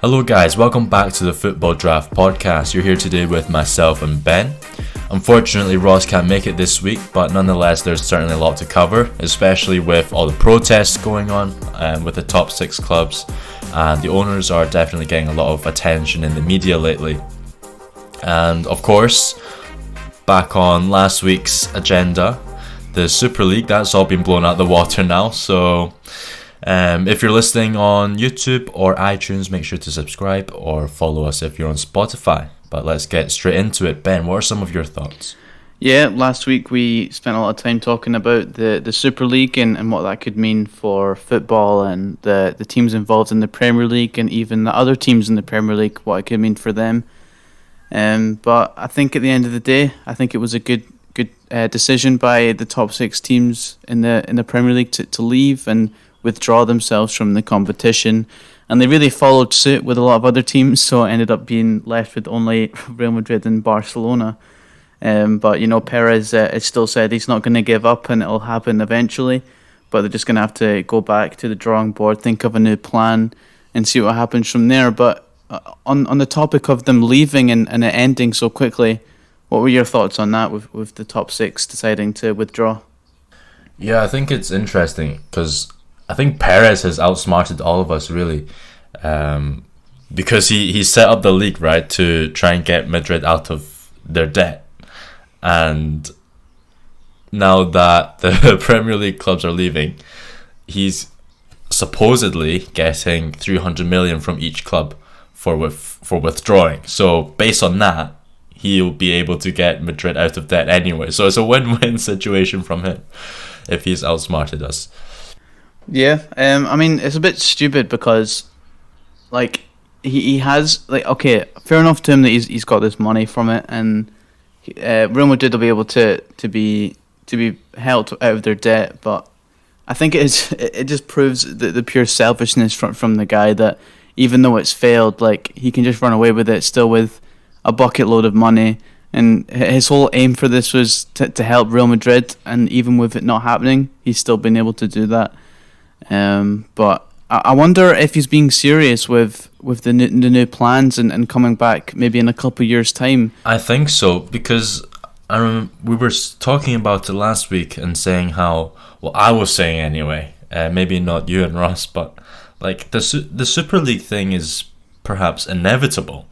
Hello guys, welcome back to the Football Draft podcast. You're here today with myself and Ben. Unfortunately, Ross can't make it this week, but nonetheless, there's certainly a lot to cover, especially with all the protests going on with the top 6 clubs. And the owners are definitely getting a lot of attention in the media lately. And of course, back on last week's agenda, the Super League, that's all been blown out the water now. So if you're listening on YouTube or iTunes, make sure to subscribe or follow us if you're on Spotify. But let's get straight into it. Ben, what are some of your thoughts? Yeah, last week we spent a lot of time talking about the Super League and what that could mean for football and the teams involved in the Premier League and even the other teams in the Premier League, what it could mean for them. But I think at the end of the day, I think it was a good decision by the top 6 teams in the Premier League to leave and withdraw themselves from the competition, and they really followed suit with a lot of other teams, so it ended up being left with only Real Madrid and Barcelona. But Perez has still said he's not going to give up and it'll happen eventually, but they're just going to have to go back to the drawing board, think of a new plan and see what happens from there. But on the topic of them leaving and it ending so quickly, what were your thoughts on that with the top 6 deciding to withdraw? Yeah, I think it's interesting because I think Perez has outsmarted all of us, really, because he set up the league, right, to try and get Madrid out of their debt. And now that the Premier League clubs are leaving, he's supposedly getting 300 million from each club for withdrawing. So based on that, he'll be able to get Madrid out of debt anyway. So it's a win-win situation from him if he's outsmarted us. Yeah, I mean, it's a bit stupid because, like, he has, like, okay, fair enough to him that he's got this money from it, and Real Madrid will be able to be helped out of their debt, but I think it just proves the pure selfishness from the guy that even though it's failed, like, he can just run away with it still with a bucket load of money, and his whole aim for this was to help Real Madrid, and even with it not happening, he's still been able to do that. But I wonder if he's being serious with the new plans and coming back maybe in a couple of years' time. I think so, because I remember we were talking about it last week and saying how, well, I was saying anyway, maybe not you and Ross, but like the Super League thing is perhaps inevitable.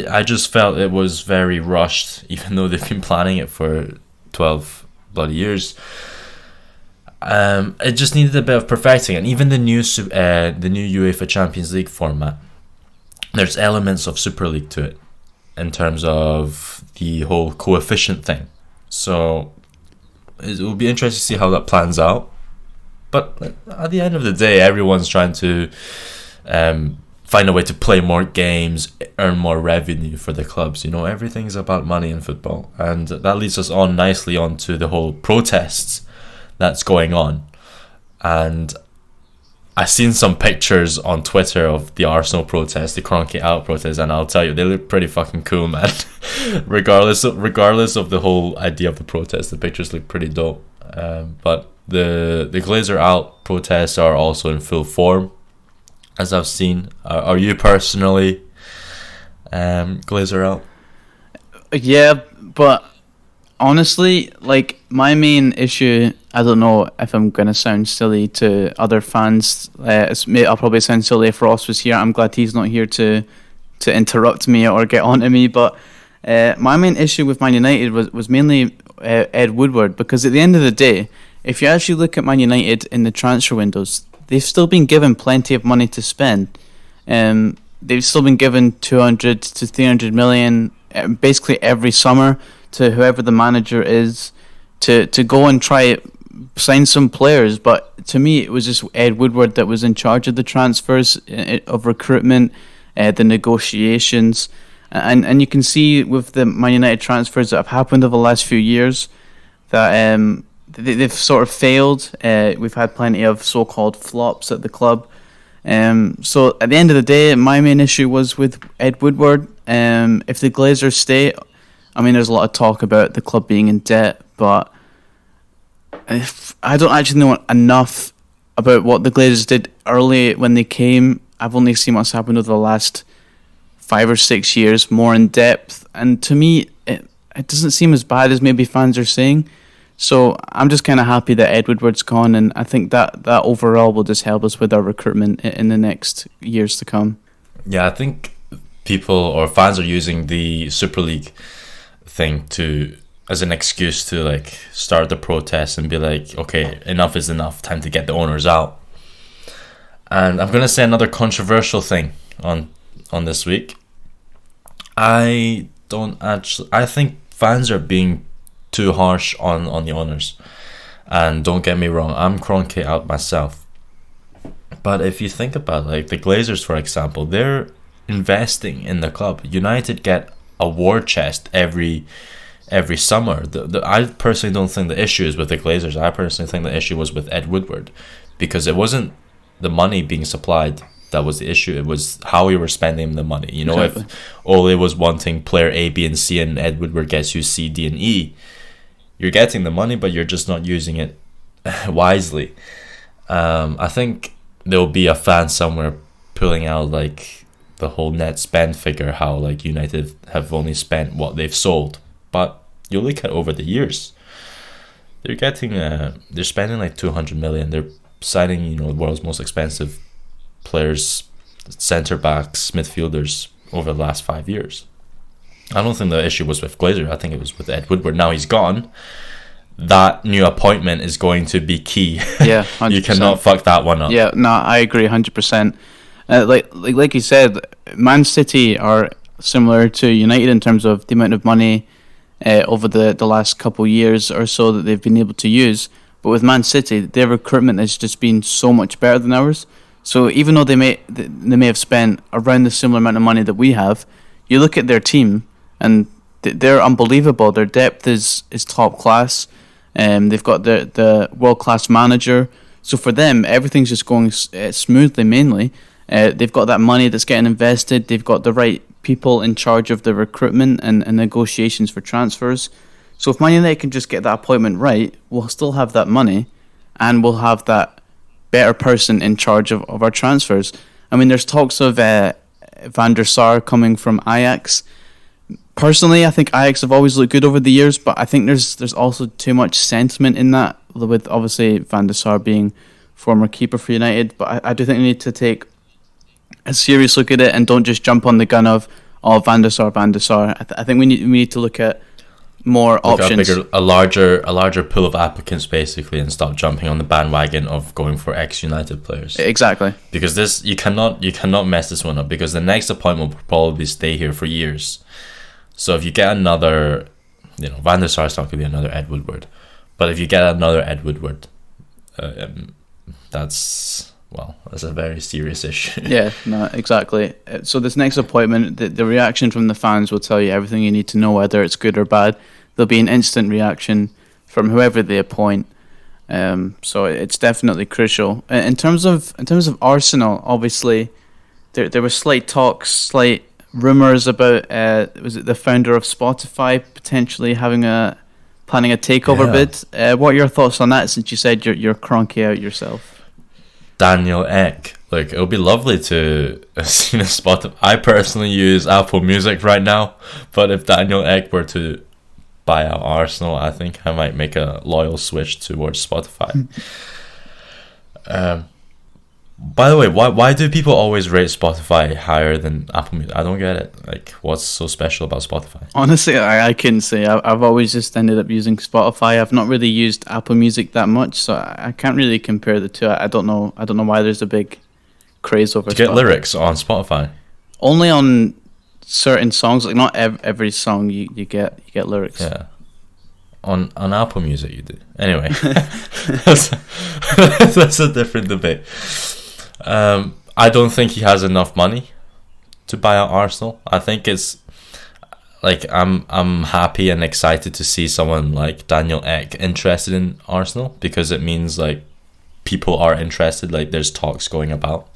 I just felt it was very rushed, even though they've been planning it for 12 bloody years. It just needed a bit of perfecting, and even the new UEFA Champions League format, there's elements of Super League to it in terms of the whole coefficient thing. So it will be interesting to see how that plans out. But at the end of the day, everyone's trying to find a way to play more games, earn more revenue for the clubs. Everything's about money in football, and that leads us on nicely onto the whole protests that's going on. And I've seen some pictures on Twitter of the Arsenal protest, the Kroenke out protest, and I'll tell you, they look pretty fucking cool, man. regardless of the whole idea of the protest, the pictures look pretty dope. But the Glazers out protests are also in full form, as I've seen. Are you personally Glazers out? Yeah, but honestly, like, my main issue, I don't know if I'm going to sound silly to other fans. I'll probably sound silly if Ross was here. I'm glad he's not here to interrupt me or get on to me. But my main issue with Man United was mainly Ed Woodward, because at the end of the day, if you actually look at Man United in the transfer windows, they've still been given plenty of money to spend. They've still been given 200 to 300 million basically every summer to whoever the manager is to go and try sign some players. But to me, it was just Ed Woodward that was in charge of the transfers, of recruitment, the negotiations, and you can see with the Man United transfers that have happened over the last few years that they've sort of failed. We've had plenty of so-called flops at the club. So at the end of the day, my main issue was with Ed Woodward. If the Glazers stay, I mean, there's a lot of talk about the club being in debt, but I don't actually know enough about what the Glazers did early when they came I've only seen what's happened over the last 5 or 6 years, more in depth, and to me, it doesn't seem as bad as maybe fans are saying. So I'm just kind of happy that Ed Woodward's gone, and I think that overall will just help us with our recruitment in the next years to come. Yeah, I think people or fans are using the Super League thing as an excuse to like start the protest and be like, okay, enough is enough, time to get the owners out. And I'm gonna say another controversial thing on this week. I think fans are being too harsh on the owners. And don't get me wrong, I'm Kroenke out myself. But if you think about like the Glazers, for example, they're investing in the club. United get a war chest every summer. I personally don't think the issue is with the Glazers. I personally think the issue was with Ed Woodward, because it wasn't the money being supplied that was the issue. It was how we were spending the money. You know, exactly. If Ole was wanting player A, B, and C, and Ed Woodward gets you C, D, and E, you're getting the money, but you're just not using it wisely. I think there'll be a fan somewhere pulling out like the whole net spend figure, how like United have only spent what they've sold. But you look at over the years, they're spending like 200 million. They're signing, the world's most expensive players, centre backs, midfielders over the last 5 years. I don't think the issue was with Glazer. I think it was with Ed Woodward. Now he's gone. That new appointment is going to be key. Yeah, 100%. You cannot fuck that one up. Yeah, no, I agree 100%. Like you said, Man City are similar to United in terms of the amount of money over the last couple of years or so that they've been able to use. But with Man City, their recruitment has just been so much better than ours. So even though they may have spent around the similar amount of money that we have, you look at their team and they're unbelievable. Their depth is top class. They've got the world class manager. So for them, everything's just going smoothly. Mainly, they've got that money that's getting invested. They've got the right people in charge of the recruitment and negotiations for transfers. So if Man United can just get that appointment right, we'll still have that money, and we'll have that better person in charge of our transfers. I mean, there's talks of Van der Sar coming from Ajax. Personally, I think Ajax have always looked good over the years, but I think there's also too much sentiment in that, with obviously Van der Sar being former keeper for United. But I do think we need to take a serious look at it and don't just jump on the gun of Van der Sar. I think we need to look at more options. A larger pool of applicants basically, and stop jumping on the bandwagon of going for ex-United players. Exactly. Because this you cannot mess this one up, because the next appointment will probably stay here for years. So if you get another, Van der Sar is not going to be another Ed Woodward, but if you get another Ed Woodward, that's a very serious issue. Yeah, no, exactly. So this next appointment, the reaction from the fans will tell you everything you need to know, whether it's good or bad. There'll be an instant reaction from whoever they appoint. So it's definitely crucial. In terms of Arsenal, obviously, there were slight rumours about was it the founder of Spotify potentially planning a takeover bid. What are your thoughts on that, since you said you're Kroenke out yourself? Daniel Ek. Like, it would be lovely to see a Spotify. I personally use Apple Music right now, but if Daniel Ek were to buy out Arsenal, I think I might make a loyal switch towards Spotify. By the way, why do people always rate Spotify higher than Apple Music? I don't get it. Like, what's so special about Spotify? Honestly, I couldn't say. I've always just ended up using Spotify. I've not really used Apple Music that much, so I can't really compare the two. I don't know why there's a big craze over Spotify. Do you get lyrics on Spotify? Only on certain songs. Like, not every song you get lyrics. Yeah. On Apple Music you do. Anyway, that's a different debate. I don't think he has enough money to buy out Arsenal. I think it's like I'm happy and excited to see someone like Daniel Ek interested in Arsenal, because it means like people are interested, like there's talks going about.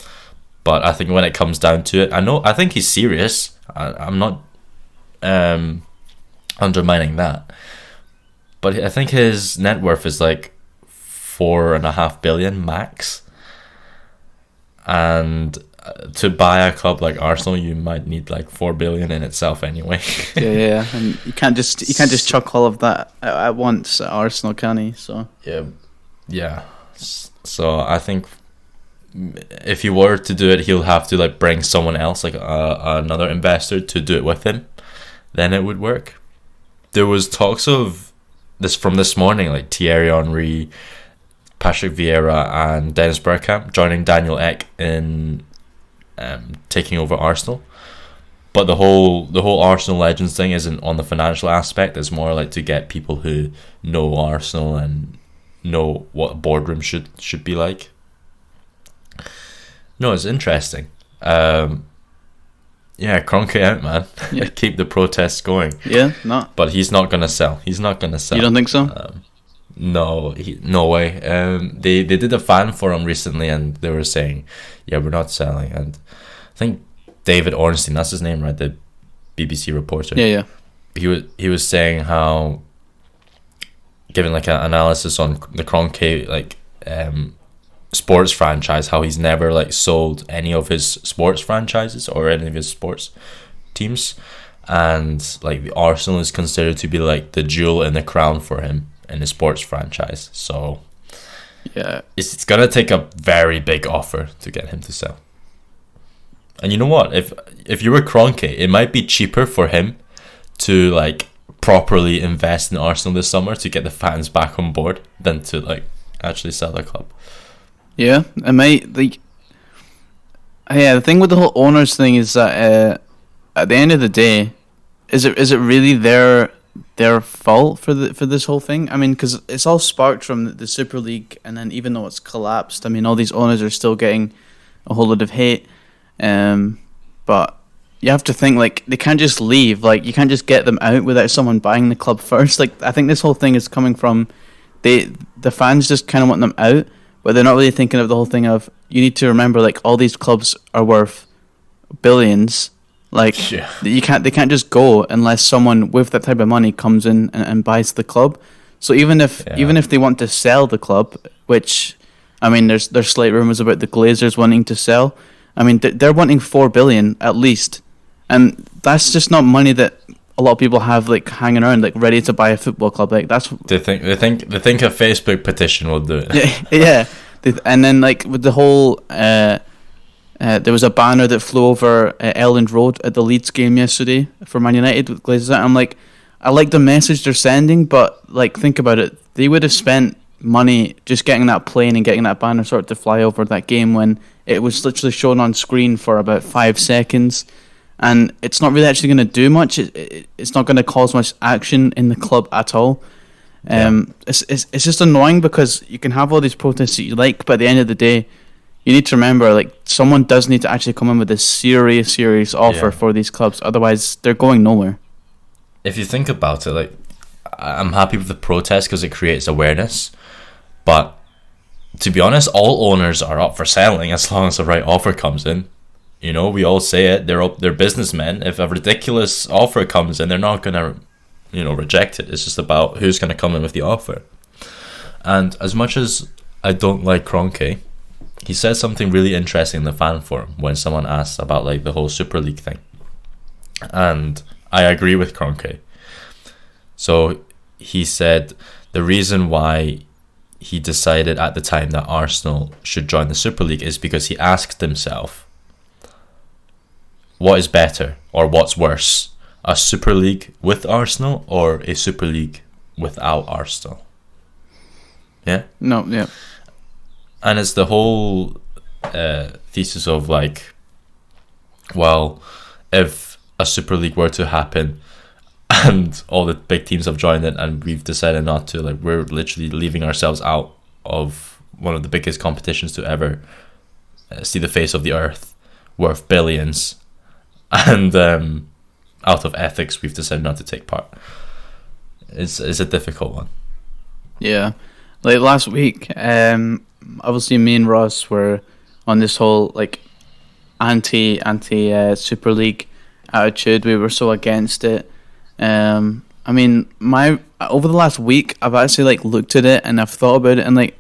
But I think when it comes down to it, I think he's serious. I'm not undermining that, but I think his net worth is like 4.5 billion max. And to buy a club like Arsenal, you might need like 4 billion in itself anyway. Yeah, and you can't just chuck all of that at once at Arsenal, can he? So yeah. So I think if he were to do it, he'll have to like bring someone else, like another investor, to do it with him. Then it would work. There was talks of this from this morning, like Thierry Henry, Patrick Vieira, and Dennis Bergkamp joining Daniel Ek in taking over Arsenal. But the whole Arsenal Legends thing isn't on the financial aspect. It's more like to get people who know Arsenal and know what a boardroom should be like. No, it's interesting. Yeah, Kroenke out, man. Yeah. Keep the protests going. Yeah, no. But he's not gonna sell. He's not gonna sell. You don't think so? No, no way. They did a fan forum recently, and they were saying, "Yeah, we're not selling." And I think David Ornstein, that's his name, right? The BBC reporter. Yeah. He was saying how, giving like an analysis on the Kroenke sports franchise, how he's never like sold any of his sports franchises or any of his sports teams, and like the Arsenal is considered to be like the jewel in the crown for him in his sports franchise. So yeah, it's gonna take a very big offer to get him to sell. And you know what? If you were Kroenke, it might be cheaper for him to like properly invest in Arsenal this summer to get the fans back on board than to like actually sell the club. Yeah, it might like. Yeah, the thing with the whole owners thing is that at the end of the day, is it really their fault for this whole thing? I mean, because it's all sparked from the Super League, and then even though it's collapsed, I mean, all these owners are still getting a whole lot of hate. But you have to think like they can't just leave. Like you can't just get them out without someone buying the club first. Like I think this whole thing is coming from the fans just kind of want them out. But they're not really thinking of the whole thing of, you need to remember, like, all these clubs are worth billions. Like, they can't just go unless someone with that type of money comes in and buys the club. So even if they want to sell the club, which, I mean, there's slight rumours about the Glazers wanting to sell. I mean, they're wanting 4 billion at least. And that's just not money that a lot of people have, like, hanging around, like, ready to buy a football club. Like, that's... They think a Facebook petition will do it. Yeah. And then, like, with the whole... there was a banner that flew over Elland Road at the Leeds game yesterday for Man United with Glazers. I'm like, I like the message they're sending, but, like, think about it. They would have spent money just getting that plane and getting that banner sort of to fly over that game when it was literally shown on screen for about 5 seconds. And it's not really actually going to do much. It's not going to cause much action in the club at all. It's just annoying because you can have all these protests that you like, but at the end of the day, you need to remember, like, someone does need to actually come in with a serious offer for these clubs. Otherwise, they're going nowhere. If you think about it, like, I'm happy with the protest because it creates awareness. But to be honest, all owners are up for selling as long as the right offer comes in. You know, we all say it. They're businessmen. If a ridiculous offer comes in, they're not gonna, reject it. It's just about who's gonna come in with the offer. And as much as I don't like Kroenke, he said something really interesting in the fan forum when someone asked about like the whole Super League thing. And I agree with Kroenke. So he said the reason why he decided at the time that Arsenal should join the Super League is because he asked himself, what is better or what's worse, a Super League with Arsenal or a Super League without Arsenal? Yeah? No, yeah. And it's the whole thesis of like, well, if a Super League were to happen and all the big teams have joined it and we've decided not to, like, we're literally leaving ourselves out of one of the biggest competitions to ever see the face of the earth, worth billions. And out of ethics, we've decided not to take part. It's a difficult one. Yeah. Like last week, obviously me and Ross were on this whole like anti Super League attitude. We were so against it. I mean, over the last week, I've actually like looked at it and I've thought about it, and like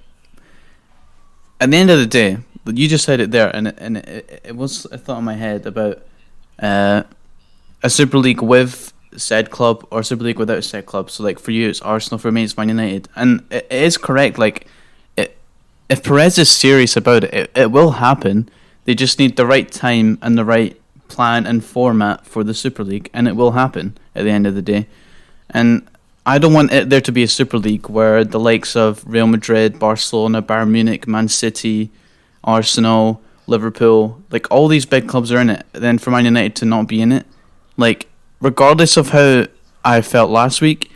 at the end of the day, you just said it there, and it was a thought in my head about a Super League with said club or Super League without said club. So like for you it's Arsenal, for me it's Man United, and it is correct. Like if Perez is serious about it, it will happen. They just need the right time and the right plan and format for the Super League, and it will happen at the end of the day. And I don't want there to be a Super League where the likes of Real Madrid, Barcelona, Bayern Munich, Man City, Arsenal, Liverpool, like all these big clubs are in it, then for Man United to not be in it, like regardless of how I felt last week,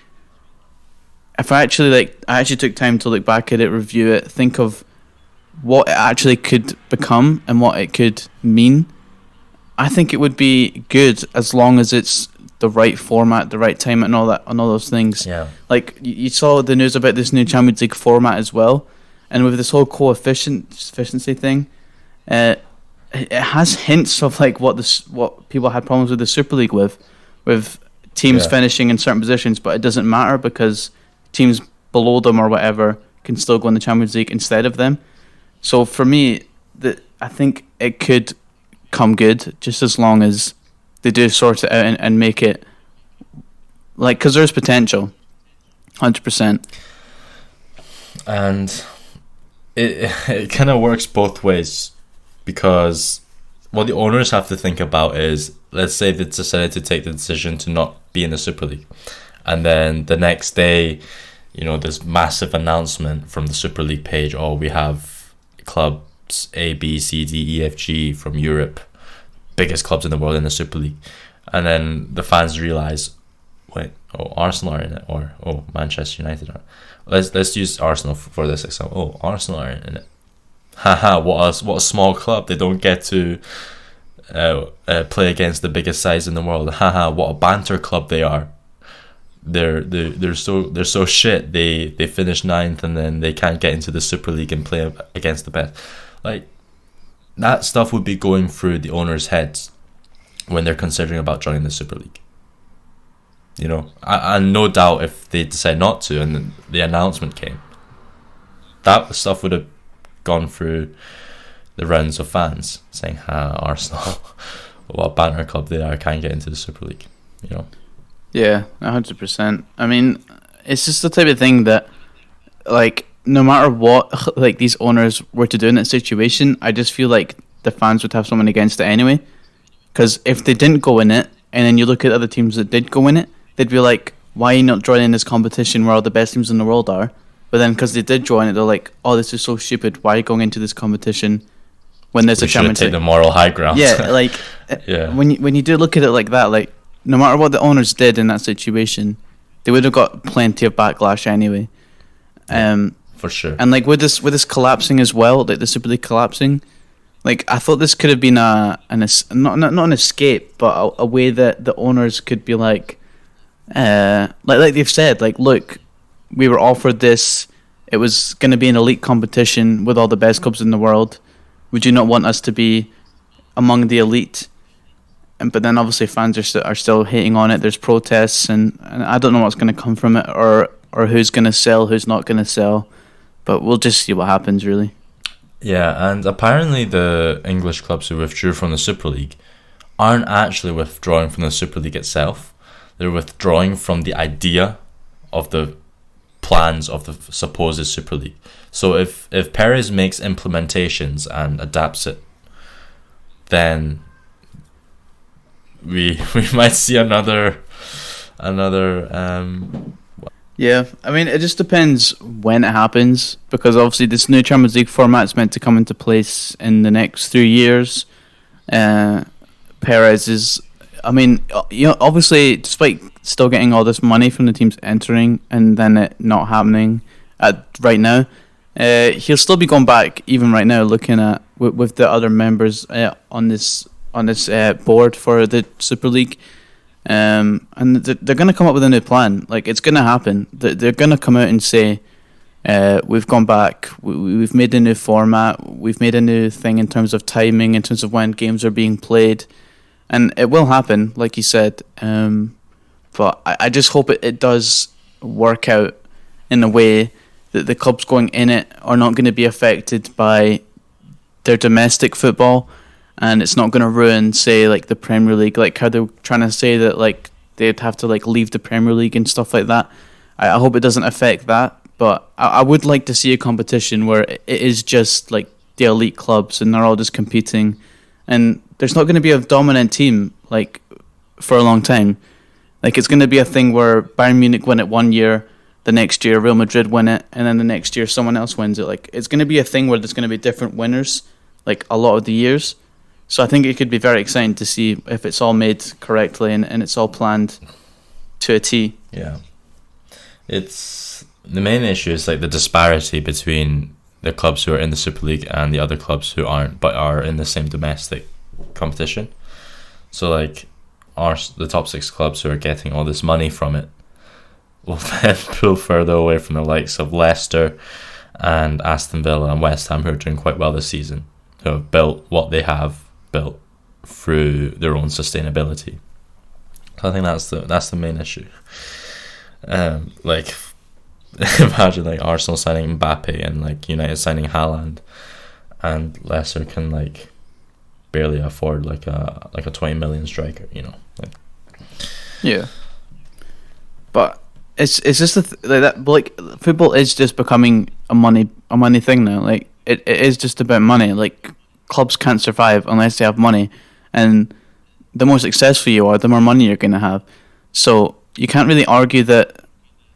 if I actually took time to look back at it, review it, think of what it actually could become and what it could mean, I think it would be good as long as it's the right format, the right time, and all those things. Yeah. Like you saw the news about this new Champions League format as well, and with this whole efficiency thing, it has hints of like what people had problems with the Super League with teams finishing in certain positions, but it doesn't matter because teams below them or whatever can still go in the Champions League instead of them. So for me, I think it could come good just as long as they do sort it out and make it like, because there's potential, 100%. And it kind of works both ways, because what the owners have to think about is, let's say they decided to take the decision to not be in the Super League, and then the next day, this massive announcement from the Super League page, we have clubs A, B, C, D, E, F, G from Europe, biggest clubs in the world in the Super League, and then the fans realize, wait, Arsenal are in it, or Manchester United are. Let's use Arsenal for this example. Arsenal are in it. Haha, what a small club. They don't get to play against the biggest sides in the world. Haha, what a banter club they are. They're so shit. They finish 9th and then they can't get into the Super League and play against the best. Like, that stuff would be going through the owners' heads when they're considering about joining the Super League. And no doubt if they decide not to and the announcement came, that stuff would have gone through the rounds of fans saying, Arsenal, what a banter club they are, can't get into the Super League. Yeah, 100%. I mean, it's just the type of thing that, like, no matter what, like, these owners were to do in that situation, I just feel like the fans would have someone against it anyway. Because if they didn't go in it, and then you look at other teams that did go in it, they'd be like, why are you not joining this competition where all the best teams in the world are? But then because they did join it, they're like, this is so stupid. Why are you going into this competition when there's a Champions League? Take the moral high ground. Yeah, like, yeah. When you do look at it like that, like, no matter what the owners did in that situation, they would have got plenty of backlash anyway. For sure. And like with this collapsing as well, like the Super League collapsing, like I thought this could have been not an escape, but a way that the owners could be like they've said, like, look, we were offered this. It was going to be an elite competition with all the best clubs in the world. Would you not want us to be among the elite? But then obviously fans are still hating on it. There's protests, and I don't know what's going to come from it, or who's going to sell, who's not going to sell. But we'll just see what happens, really. Yeah, and apparently the English clubs who withdrew from the Super League aren't actually withdrawing from the Super League itself. They're withdrawing from the idea of the plans of the supposed Super League. So if Perez makes implementations and adapts it, then we might see another yeah, I mean, it just depends when it happens, because obviously this new Champions League format is meant to come into place in the next 3 years. Perez is, I mean, obviously, despite still getting all this money from the teams entering and then it not happening right now, he'll still be going back even right now, looking at with the other members on this board for the Super League. And they're going to come up with a new plan. Like, it's going to happen. They're going to come out and say, we've gone back, we've made a new format, we've made a new thing in terms of timing, in terms of when games are being played. And it will happen, like you said. But I just hope it does work out in a way that the clubs going in it are not going to be affected by their domestic football, and it's not going to ruin, say, like the Premier League, like how they're trying to say that like they'd have to like leave the Premier League and stuff like that. I hope it doesn't affect that, but I would like to see a competition where it is just like the elite clubs and they're all just competing, and there's not going to be a dominant team like for a long time. Like it's going to be a thing where Bayern Munich win it one year, the next year Real Madrid win it, and then the next year someone else wins it. Like it's going to be a thing where there's going to be different winners like a lot of the years. So I think it could be very exciting to see if it's all made correctly and it's all planned to a T. Yeah. It's the main issue is like the disparity between the clubs who are in the Super League and the other clubs who aren't, but are in the same domestic competition. So like the top 6 clubs who are getting all this money from it will then pull further away from the likes of Leicester and Aston Villa and West Ham, who are doing quite well this season, who have built what they have built through their own sustainability. So I think that's the main issue. Like imagine like Arsenal signing Mbappe and like United signing Haaland, and Leicester can like barely afford like a 20 million striker, like. Yeah, but it's just like that. Like football is just becoming a money thing now. Like it is just about money. Like clubs can't survive unless they have money, and the more successful you are, the more money you're going to have. So you can't really argue that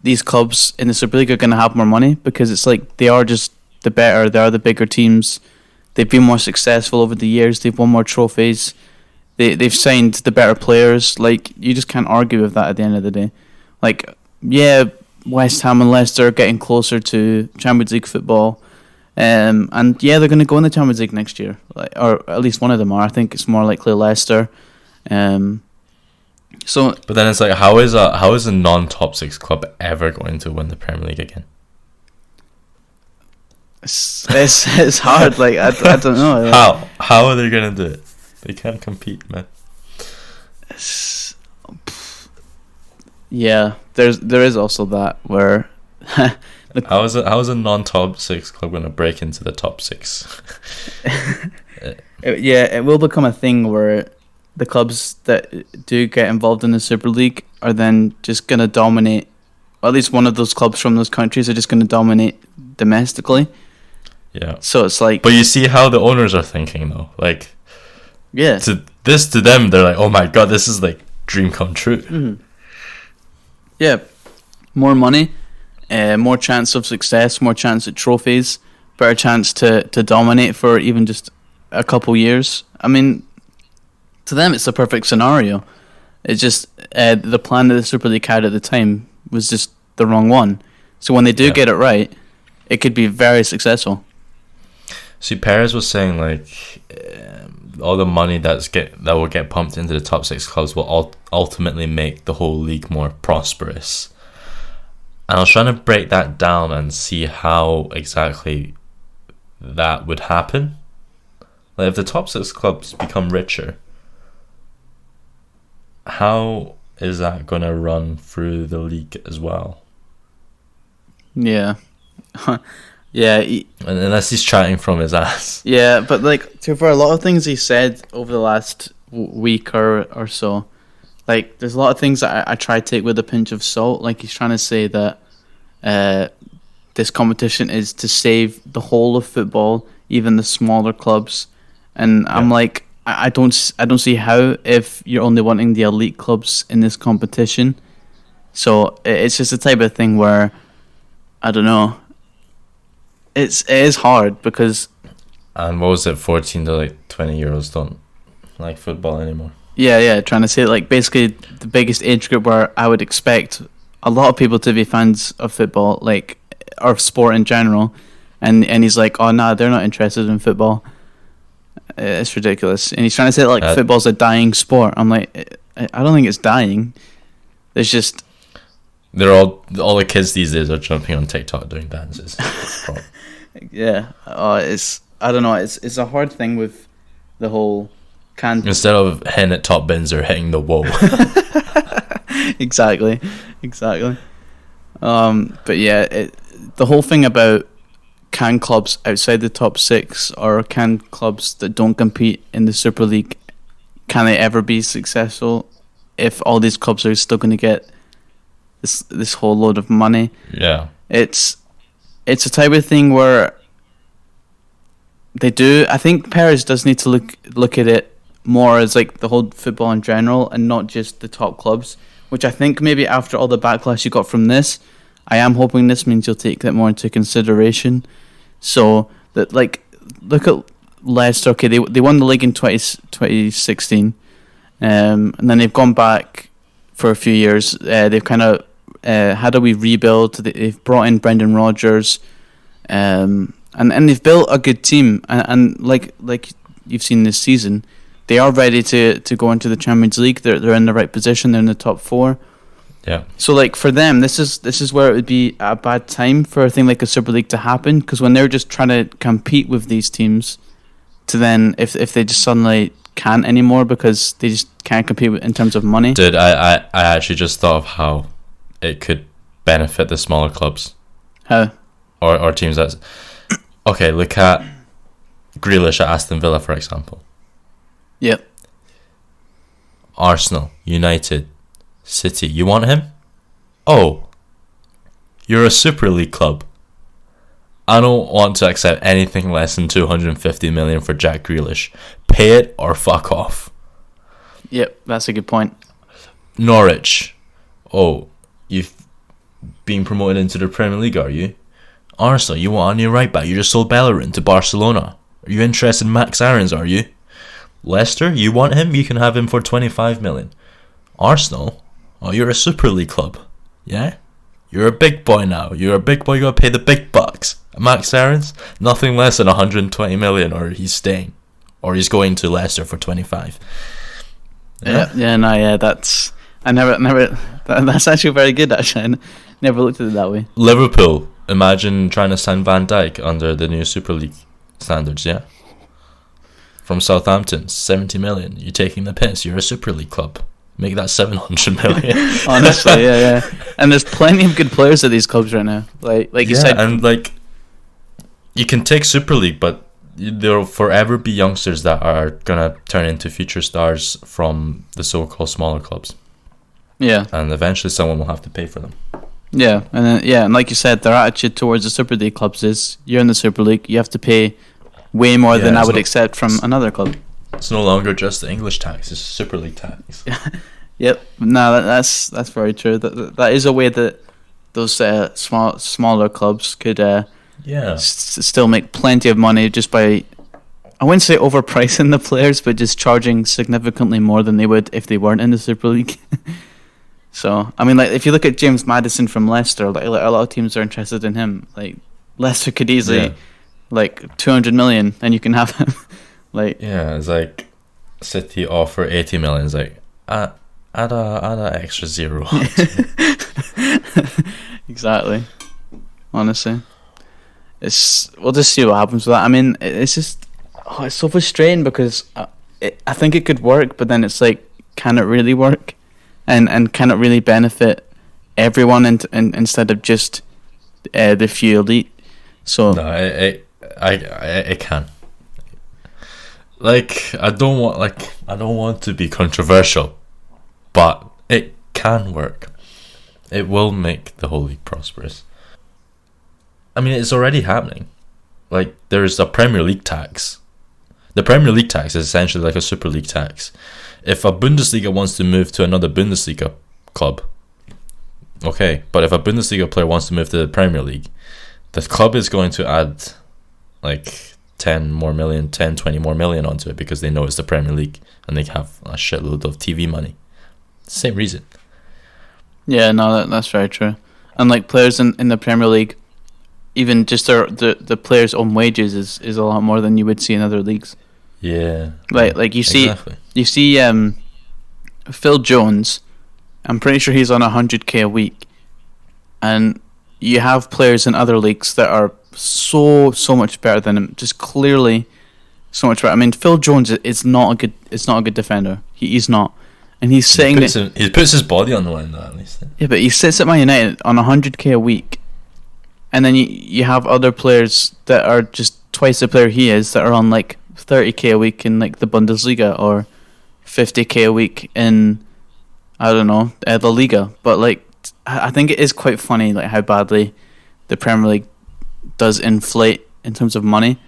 these clubs in the Super League are going to have more money, because it's like they are just the better, they are the bigger teams. They've been more successful over the years. They've won more trophies. They've signed the better players. Like you just can't argue with that at the end of the day. Like yeah, West Ham and Leicester are getting closer to Champions League football. And yeah, they're going to go in the Champions League next year, like, or at least one of them are. I think it's more likely Leicester. So, but then it's like, how is a non-top 6 club ever going to win the Premier League again? It's hard. Like I don't know. Like, how are they going to do it? They can't compete, man. Yeah, there is also that where. How is a non-top 6 club going to break into the top 6? It will become a thing where the clubs that do get involved in the Super League are then just going to dominate. Or at least one of those clubs from those countries are just going to dominate domestically. Yeah. So it's like. But you see how the owners are thinking though. Like. Yeah. To them, they're like, oh my god, this is like dream come true. Mm-hmm. Yeah. More money. More chance of success, more chance at trophies, better chance to dominate for even just a couple years. I mean, to them, it's the perfect scenario. It's just the plan that the Super League had at the time was just the wrong one. So when they do get it right, it could be very successful. See, Perez was saying like all the money that will get pumped into the top 6 clubs will ultimately make the whole league more prosperous. And I was trying to break that down and see how exactly that would happen. Like if the top 6 clubs become richer, how is that going to run through the league as well? Yeah. Yeah. Unless he's chatting from his ass. Yeah, but like for a lot of things he said over the last week or so, like there's a lot of things that I try to take with a pinch of salt. Like he's trying to say that this competition is to save the whole of football, even the smaller clubs. And I'm like, I don't see how, if you're only wanting the elite clubs in this competition. So it's just the type of thing where I don't know. It is hard because. And what was it? 14 to like 20-year-olds don't like football anymore. Yeah, trying to say like basically the biggest age group where I would expect a lot of people to be fans of football, like, or sport in general, and he's like, oh nah, they're not interested in football. It's ridiculous, and he's trying to say like football's a dying sport. I'm like, I don't think it's dying. There's just they're all the kids these days are jumping on TikTok doing dances. Yeah, it's I don't know. It's a hard thing with the whole instead of hitting at top bins, they're hitting the wall. Exactly. But yeah, the whole thing about can clubs outside the top 6, or can clubs that don't compete in the Super League, can they ever be successful if all these clubs are still going to get this whole load of money? Yeah. It's a type of thing where they do. I think Paris does need to look at it more as like the whole football in general, and not just the top clubs. Which I think maybe after all the backlash you got from this, I am hoping this means you'll take that more into consideration. So that, like, look at Leicester. Okay, they won the league in 2016, and then they've gone back for a few years. They've kind of had a wee rebuild. They've brought in Brendan Rodgers, and they've built a good team. And like you've seen this season, they are ready to go into the Champions League. They're in the right position. They're in the top 4. Yeah. So like for them, this is where it would be a bad time for a thing like a Super League to happen, because when they're just trying to compete with these teams, to then if they just suddenly can't anymore because they just can't compete in terms of money. Dude, I actually just thought of how it could benefit the smaller clubs. How? Or teams that's... Okay, look at Grealish at Aston Villa, for example. Yep. Arsenal, United, City. You want him? Oh, you're a Super League club. I don't want to accept anything less than 250 million for Jack Grealish. Pay it or fuck off. Yep, that's a good point. Norwich. Oh, you've been promoted into the Premier League, are you? Arsenal, you want a new right back. You just sold Bellerin to Barcelona. Are you interested in Max Aarons, are you? Leicester, you want him? You can have him for 25 million. Arsenal, oh, you're a Super League club. Yeah? You're a big boy now. You're a big boy, you gotta pay the big bucks. Max Aarons, nothing less than 120 million, or he's staying. Or he's going to Leicester for 25. Yeah, that's... That's actually very good, actually. I never looked at it that way. Liverpool, imagine trying to sign Van Dijk under the new Super League standards, yeah? From Southampton, 70 million. You're taking the piss. You're a Super League club. Make that 700 million. Honestly, yeah. And there's plenty of good players at these clubs right now. Like you said. And like, you can take Super League, but there'll forever be youngsters that are gonna turn into future stars from the so-called smaller clubs. Yeah. And eventually someone will have to pay for them. Yeah, and like you said, their attitude towards the Super League clubs is, you're in the Super League, you have to pay way more than I would accept from another club. It's no longer just the English tax; it's Super League tax. Yep. No, that's very true. That is a way that those smaller clubs could still make plenty of money just by, I wouldn't say overpricing the players, but just charging significantly more than they would if they weren't in the Super League. So I mean, like, if you look at James Maddison from Leicester, like a lot of teams are interested in him. Like Leicester could easily. Like 200 million, and you can have him. Like, yeah, it's like City offer 80 million. It's like add a extra zero. Exactly. Honestly, we'll just see what happens with that. I mean, it's just it's so frustrating because I think it could work, but then it's like, can it really work? And can it really benefit everyone instead of just the few elite? So no, it can. Like, I don't want to be controversial, but it can work. It will make the whole league prosperous. I mean, it's already happening. Like, there's a Premier League tax. The Premier League tax is essentially like a Super League tax. If a Bundesliga wants to move to another Bundesliga club, okay, but if a Bundesliga player wants to move to the Premier League, the club is going to add like 20 more million onto it because they know it's the Premier League and they have a shitload of TV money. Same reason. Yeah, no, that's very true. And like, players in the Premier League, even just the players' own wages is a lot more than you would see in other leagues. Yeah. Like you see, Phil Jones. I'm pretty sure he's on 100k a week, and you have players in other leagues that are so much better than him. Just clearly, so much better. I mean, Phil Jones is not a good defender. He's not, and he's sitting. He puts his body on the line, though, at least. Yeah, but he sits at Man United on 100k a week, and then you have other players that are just twice the player he is that are on like 30k a week in like the Bundesliga or 50k a week in, I don't know, La Liga. But like, I think it is quite funny like how badly the Premier League does inflate in terms of money,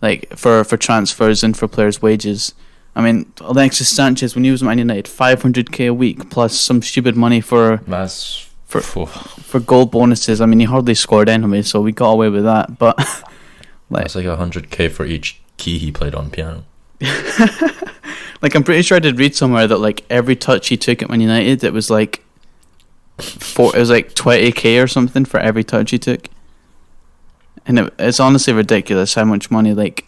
like for transfers and for players' wages. I mean, Alexis Sanchez, when he was at Man United, 500k a week plus some stupid money for goal bonuses. I mean, he hardly scored anyway, so we got away with that. But like, that's like 100k for each key he played on piano. Like, I'm pretty sure I did read somewhere that like every touch he took at Man United, it was like 20k or something for every touch he took. And it's honestly ridiculous how much money, like,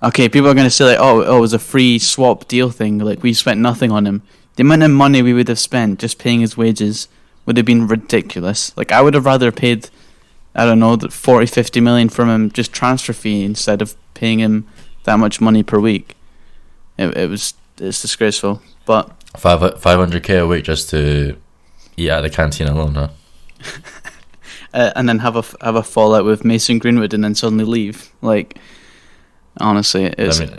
okay, people are going to say like, oh, it was a free swap deal thing, like we spent nothing on him. The amount of money we would have spent just paying his wages would have been ridiculous. Like, I would have rather paid, I don't know, 40-50 million from him just transfer fee instead of paying him that much money per week. It's disgraceful. But 500k a week just to eat at the canteen alone, huh? And then have a fallout with Mason Greenwood and then suddenly leave. Like, honestly, it's... I mean,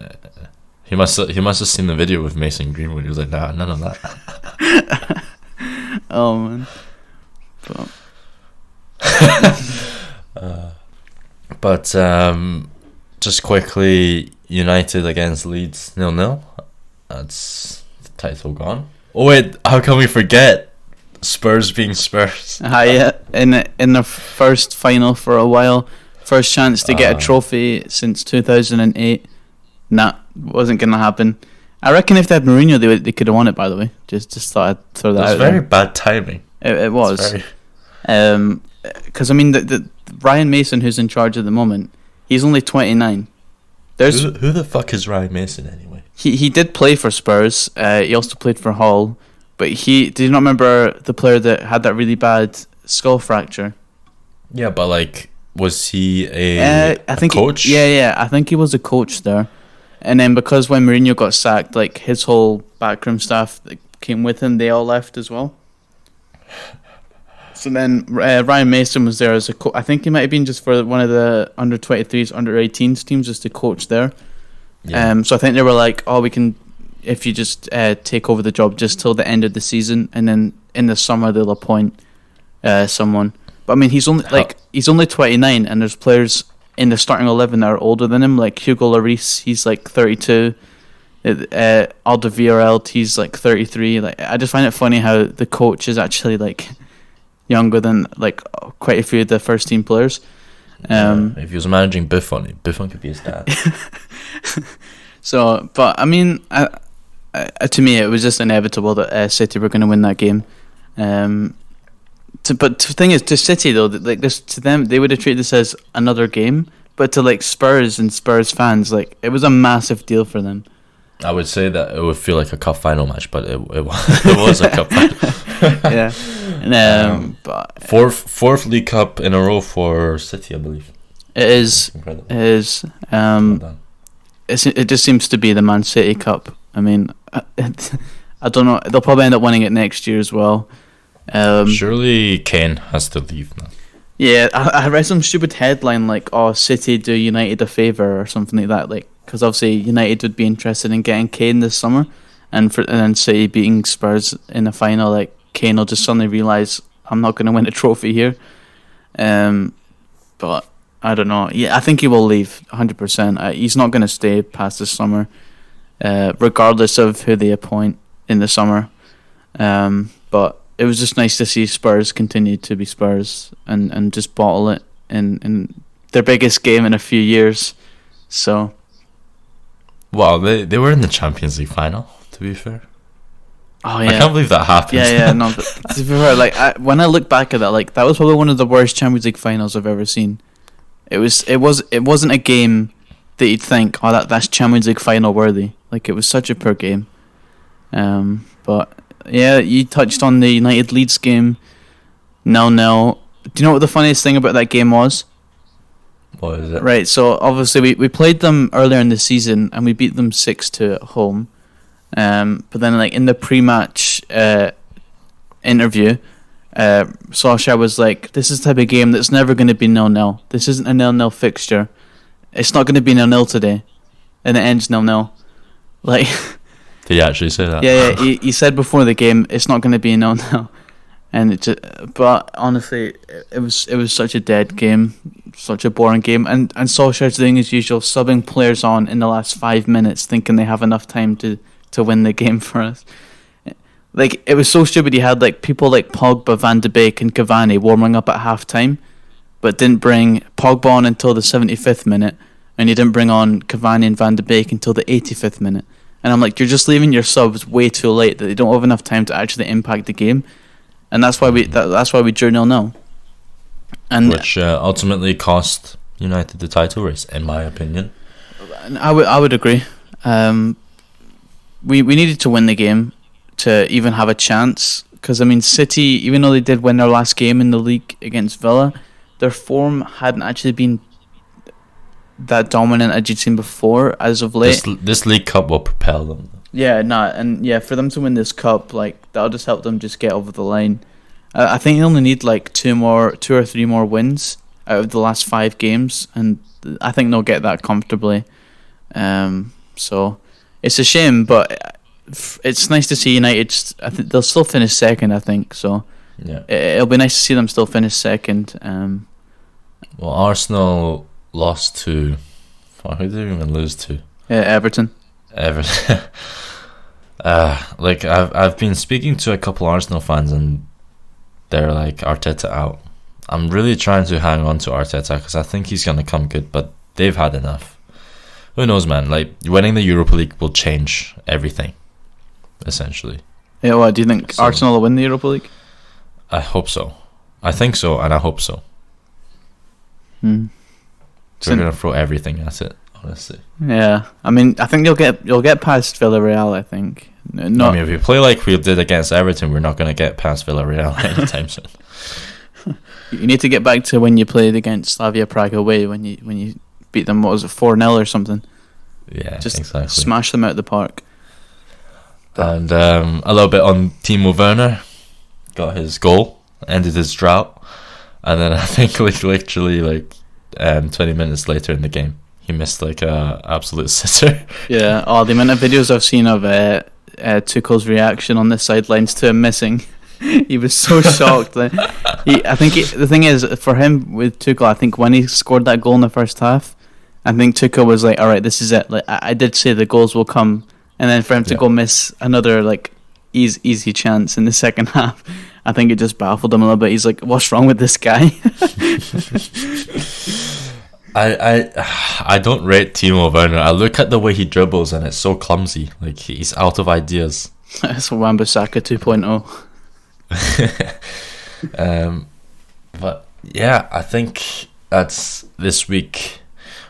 he must have seen the video with Mason Greenwood. He was like, nah, none of that. Oh man. But just quickly, United against Leeds 0-0. That's the title gone. Oh wait, how can we forget Spurs being Spurs? Yeah, in the first final for a while, first chance to get a trophy since 2008. Nah, wasn't gonna happen. I reckon if they had Mourinho, they could have won it. By the way, just thought I'd throw that out. It was very bad timing. It was. Because I mean, the Ryan Mason, who's in charge at the moment, he's only 29. Who the fuck is Ryan Mason anyway? He did play for Spurs. He also played for Hull. But did you not remember the player that had that really bad skull fracture? Yeah, but like, was he a coach? I think he was a coach there. And then because when Mourinho got sacked, like his whole backroom staff that came with him, they all left as well. So then Ryan Mason was there as a coach. I think he might have been just for one of the under-23s, under-18s teams, just to coach there. Yeah. So I think they were like, oh, we can, if you just take over the job just till the end of the season, and then in the summer they'll appoint someone. But I mean, he's only 29, and there's players in the starting 11 that are older than him, like Hugo Lloris, he's like 32. Alderweireld, he's like 33. Like, I just find it funny how the coach is actually like younger than like quite a few of the first team players. If he was managing Buffon could be his dad. So, but I mean, to me, it was just inevitable that City were going to win that game. But the thing is, to City though, like this, to them, they would have treated this as another game. But to like Spurs and Spurs fans, like it was a massive deal for them. I would say that it would feel like a cup final match, but it was a cup final. Yeah. But fourth League Cup in a row for City, I believe. It is. Incredible. It is. It just seems to be the Man City Cup. I mean, I don't know. They'll probably end up winning it next year as well. Surely Kane has to leave now. Yeah, I read some stupid headline like, "Oh, City do United a favour" or something like that. Like, because obviously United would be interested in getting Kane this summer, and then City beating Spurs in the final, like Kane will just suddenly realise I'm not going to win a trophy here. But I don't know. Yeah, I think he will leave 100%. He's not going to stay past the summer, regardless of who they appoint in the summer. But it was just nice to see Spurs continue to be Spurs and just bottle it in their biggest game in a few years. So, wow, they were in the Champions League final, to be fair. Oh yeah, I can't believe that happened. Yeah, no. But to be fair, like when I look back at that, like that was probably one of the worst Champions League finals I've ever seen. It wasn't a game that you'd think, oh, that's Champions League final worthy. Like, it was such a poor game. But yeah, you touched on the United Leeds game. 0-0. Do you know what the funniest thing about that game was? What is it? Right, so obviously we played them earlier in the season and we beat them 6-2 at home. But then like in the pre-match interview, Solskjaer was like, this is the type of game that's never going to be 0-0. This isn't a 0-0 fixture. It's not going to be 0-0 today. And it ends 0-0. Like, did he actually say that? Yeah, he said before the game, it's not going to be 0-0. And but honestly, it was such a dead game, such a boring game. And Solskjaer's doing his usual, subbing players on in the last 5 minutes, thinking they have enough time to win the game for us. Like, it was so stupid. He had like people like Pogba, Van de Beek, and Cavani warming up at half time, but didn't bring Pogba on until the 75th minute, and he didn't bring on Cavani and Van de Beek until the 85th minute. And I'm like, you're just leaving your subs way too late, that they don't have enough time to actually impact the game. And that's why we that's why we drew 0-0. And which ultimately cost United the title race, in my opinion. I would agree. We needed to win the game to even have a chance, because I mean, City, even though they did win their last game in the league against Villa, their form hadn't actually been that dominant as you'd seen before as of late. This League Cup will propel them. For them to win this cup, like, that'll just help them just get over the line. I think they only need like two or three more wins out of the last 5 games, and I think they'll get that comfortably. So it's a shame, but it's nice to see United. I think they'll still finish second, I think. So yeah, it'll be nice to see them still finish second. Well, Arsenal lost to. Who did they even lose to? Everton. Like I've been speaking to a couple Arsenal fans, and they're like, Arteta out. I'm really trying to hang on to Arteta because I think he's gonna come good, but they've had enough. Who knows, man? Like, winning the Europa League will change everything, essentially. Yeah, what do you think? So, Arsenal will win the Europa League? I hope so. I think so, and I hope so. They're gonna throw everything at it, honestly. Yeah, I mean, I think you'll get past Villarreal. I think. I mean, if you play like we did against Everton, we're not gonna get past Villarreal anytime soon. You need to get back to when you played against Slavia Prague away, when you beat them. What was it, 4-0 or something? Yeah, just exactly. Smash them out of the park. And a little bit on Timo Werner, got his goal, ended his drought, and then I think literally 20 minutes later in the game, he missed like a absolute sitter. Yeah. Oh, the amount of videos I've seen of Tuchel's reaction on the sidelines to him missing. He was so shocked. The thing is, for him with Tuchel, I think when he scored that goal in the first half, I think Tuchel was like, all right, this is it. Like, I did say the goals will come, and then for him to go miss another like easy chance in the second half, I think it just baffled him a little bit. He's like, what's wrong with this guy? I don't rate Timo Werner. I look at the way he dribbles and it's so clumsy. Like, he's out of ideas. It's Wan-Bissaka 2.0. But yeah, I think that's this week.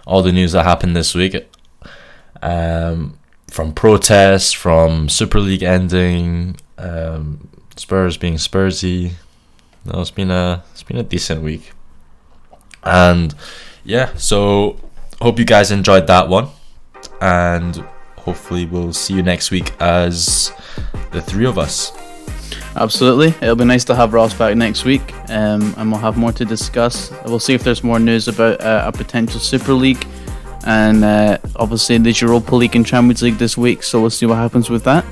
All the news that happened this week, from protests, from Super League ending, Spurs being Spursy. No, it's been a decent week, and yeah. So hope you guys enjoyed that one, and hopefully we'll see you next week as the 3 of us. Absolutely. It'll be nice to have Ross back next week, and we'll have more to discuss. We'll see if there's more news about a potential Super League, and obviously the Europa League and Champions League this week, so we'll see what happens with that.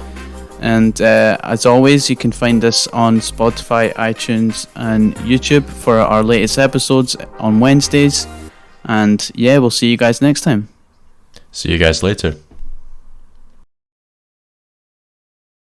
And as always, you can find us on Spotify, iTunes and YouTube for our latest episodes on Wednesdays. And yeah, we'll see you guys next time. See you guys later.